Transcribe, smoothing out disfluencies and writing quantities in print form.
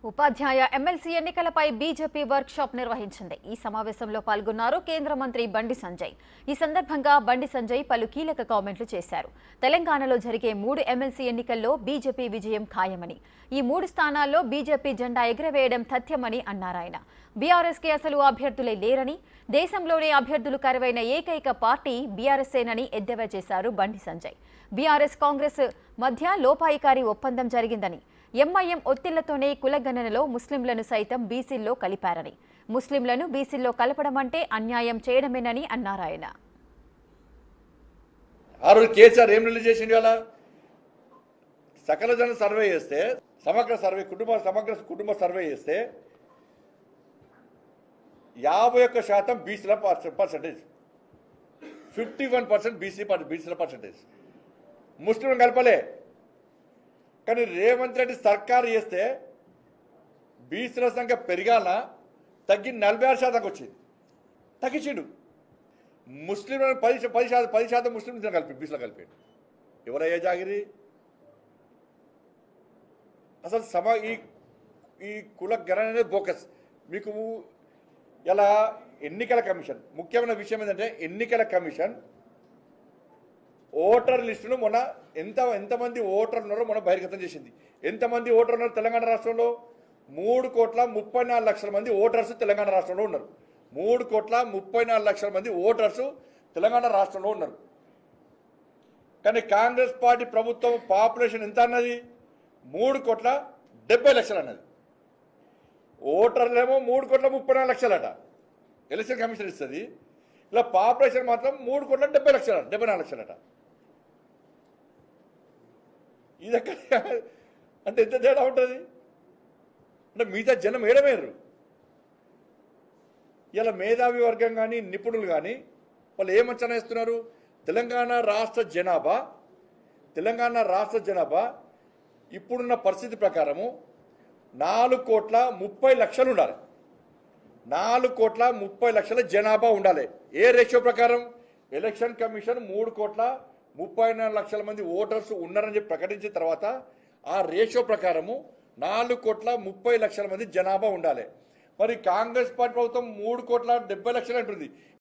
ఉపాధ్యాయ MLC ఎన్నికలపై BJP work shop నిర్వహించింది. ఈ సమావేశంలో పాల్గొన్నారు కేంద్ర మంత్రి బండి సంజయ్. ఈ సందర్భంగా బండి సంజయ్ పలు కీలక కామెంట్లు చేశారు. తెలంగాణలో జరిగే 3 ఎమ్మెల్సీ ఎన్నికల్లో బీజేపీ విజయం ఖాయమని, ఈ 3 స్థానాల్లో బీజేపీ జెండా ఎగురవేయడం తథ్యమని అన్నారాయన. బీఆర్ఎస్కి అసలు అభ్యర్థులే లేరని, దేశంలోనే అభ్యర్థులు కరువైన ఏకైక పార్టీ బీఆర్ఎస్ఏనని ఎద్దేవా చేశారు బండి సంజయ్. బీఆర్ఎస్ కాంగ్రెస్ మధ్య లోపాయికారి ఒప్పందం జరిగిందని, ఎంఐఎం ఒత్తిళ్లతోనే కులగణనలో ముస్లింలను సైతం బీసీల్లో కలిపారని, ముస్లింలను బీసీల్లో కలపడం అంటే అన్యాయం చేయడమేనని అన్నారాయన. ఆ రోజు కేసీఆర్ ఏం రిలీజ్ చేసిండు? అలా సకల జన సర్వే చేస్తే, సమగ్ర కుటుంబ సర్వే చేస్తే 51% బీసీల పర్సెంటేజ్, 51% బీసీల పర్సెంటేజ్, ముస్లింలను కలపలే. కానీ రేవంత్ రెడ్డి సర్కారు చేస్తే బీసీల సంఖ్య పెరిగాల, తగ్గి 46% వచ్చింది, తగ్గించిండు. ముస్లింలను 10% ముస్లింలు కలిపి బీసీలో కలిపాడు. ఎవరయ్యా జాగిరి? అసలు ఈ కుల గణన అనేది బోకస్. మీకు ఇలా ఎన్నికల కమిషన్ ముఖ్యమైన విషయం ఏంటంటే, ఎన్నికల కమిషన్ ఓటర్ లిస్టును మొన్న ఎంతమంది ఓటర్లు ఉన్నారో మొన్న బహిర్గతం చేసింది. ఎంతమంది ఓటర్లు ఉన్నారు తెలంగాణ రాష్ట్రంలో? 3,34,00,000 మంది ఓటర్స్ తెలంగాణ రాష్ట్రంలో ఉన్నారు. 3,34,00,000 మంది ఓటర్స్ తెలంగాణ రాష్ట్రంలో ఉన్నారు. కానీ కాంగ్రెస్ పార్టీ ప్రభుత్వం పాపులేషన్ ఎంత అన్నది? 3,70,00,000 అన్నది. ఓటర్లేమో 3,34,00,000 అట. ఎలక్షన్ కమిషన్ ఇస్తుంది. ఇలా పాపులేషన్ మాత్రం 3,70,00,000 అట. ఇది ఎక్కడ అంటే ఎంత తేడా ఉంటుంది? అంటే మిగతా జనం ఏడమేరు. ఇలా మేధావి వర్గం కానీ నిపుణులు కానీ వాళ్ళు ఏం అంచనా ఇస్తున్నారు? తెలంగాణ రాష్ట్ర జనాభా ఇప్పుడున్న పరిస్థితి ప్రకారము 4,30,00,000 ఉండాలి. 4,30,00,000 జనాభా ఉండాలి. ఏ రేషియో ప్రకారం? ఎలక్షన్ కమిషన్ 3,34,00,000 మంది ఓటర్స్ ఉన్నారని చెప్పి ప్రకటించిన తర్వాత ఆ రేషియో ప్రకారము 4,30,00,000 మంది జనాభా ఉండాలి. మరి కాంగ్రెస్ పార్టీ ప్రభుత్వం 3,70,00,000 అంటుంది.